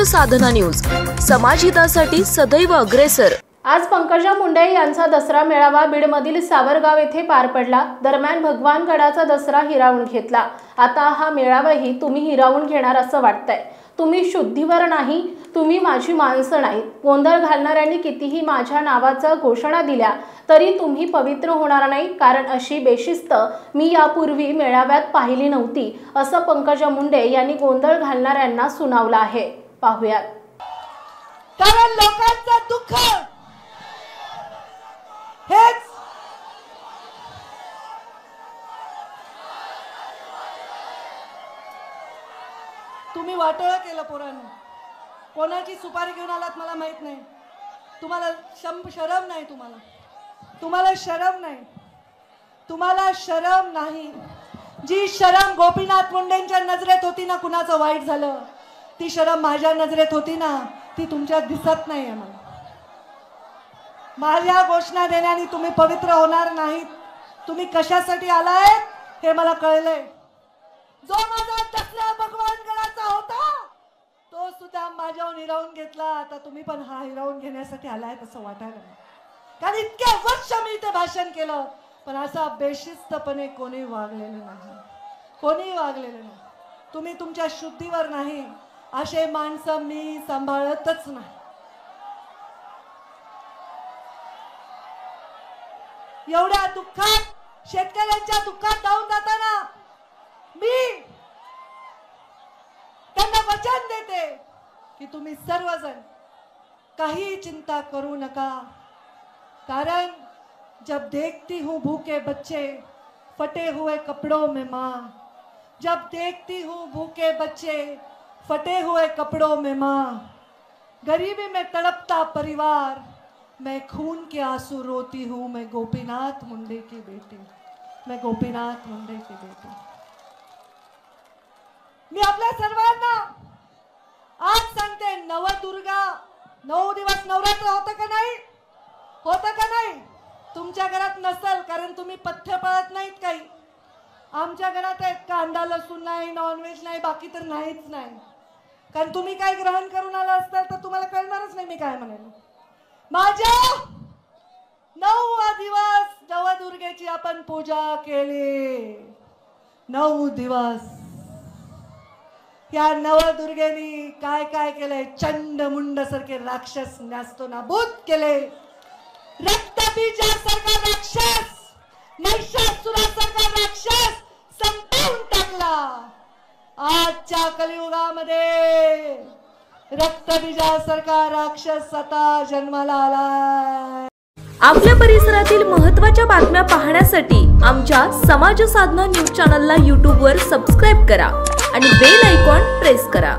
समाज साधना न्यूज, समाजहितासाठी सदैव अग्रेसर। आज पंकजा मुंडे यांचा दसरा मेळावा बीडमधील सावरगाव येथे पार पडला। दरम्यान भगवानगडाचा दसरा हिरावून घेतला। आता हा मेळावाही तुम्ही हिरावून घेणार असं वाटतंय। तुम्ही शुद्धीवर नाही, तुम्ही माझी माणसं नाहीत। गोंधळ घालणाऱ्यांनी कितीही माझ्या नावाचा घोषणा दिल्या तरी तुम्ही पवित्र होणार नाही, कारण अशी बेशिस्त मी यापूर्वी मेळाव्यात पाहिली नव्हती, असं पंकजा मुंडे यांनी गोंधळ घालणाऱ्यांना सुनावलं आहे। पाहूयात। कारण लोकांचं दुःख हेच तुम्ही वाटोळं केलं पोरांनो। कोणाची सुपारी घेऊन आलात मला माहित नाही। तुम्हाला शरम नाही, तुम्हाला शरम नाही, तुम्हाला शरम नाही। जी शरम गोपीनाथ मुंडेंच्या नजरेत होती ना, कुणाचं वाईट झालं, ती शरम माझ्या नजरेत होती ना, ती तुमच्या दिसत नाहीये। मला माझ्या घोषणा देण्याने तुम्ही पवित्र होणार नाहीत। तुम्ही कशासाठी आलाय हे मला कळलंय। जो माझा दसरा भगवानगडाचा होता तो सुद्धा माझ्यावर हिरावून घेतला। आता तुम्ही पण हा हिरावून घेण्यासाठी आलाय असं वाटायला लागलं। कारण इतके वर्ष मी इथे भाषण केलं, पण असा बेशिस्तपणे कोणी वागलेलं नाही, कोणी वागलेलं नाही। तुम्ही तुमच्या शुद्धीवर नाही, असे माणसं मी सांभाळतच नाही। एवढ्या दुःखात, शेतकऱ्यांच्या दुःखात धावून जाताना मी त्यांना वचन देते की तुम्ही सर्वजण काही चिंता करू नका। कारण जब देखती हूँ भूखे बच्चे फटे हुए कपड़ों में माँ, जब देखती हूँ भूखे बच्चे फटे हुए कपड़ों में माँ, गरीबी में तड़पता परिवार, मैं खून के आंसू रोती हूँ। मैं गोपीनाथ मुंडे की बेटी, मैं गोपीनाथ मुंडे की बेटी। मी आपल्या सर्वांना आज सांगते, नवदुर्गा 9 दिवस नवरात्र होतं का नाही, होतं का नाही? तुमच्या घरात नसेल कारण तुम्ही पथ्य पाळत नाहीत काही। आमच्या घरात आहे, कांदा लसूण नाही, नॉनव्हेज नाही, बाकी तर नाहीच नाही। कारण तुम्ही काय ग्रहण करून आला असताल तर तुम्हाला कळणारच नाही मी काय म्हणाले। माझ्या 9 दिवस नवदुर्गेची आपण पूजा केली। 9 दिवस या नवदुर्गेनी काय काय केलंय? चंडमुंड सारखे राक्षस नास्तो नाबूद केले। रक्तबीजासारखा राक्षस, महिषासुरासारखा राक्षस संपवून टाकला। आजच्या कलियुगामध्ये रक्तबीजासारखा राक्षस आता जन्माला आलाय। आपल्या परिसरातील महत्त्वाच्या बातम्या पाहण्यासाठी आमच्या समाज साधना न्यूज चॅनलला YouTube वर सबस्क्राइब करा आणि बेल आयकॉन प्रेस करा।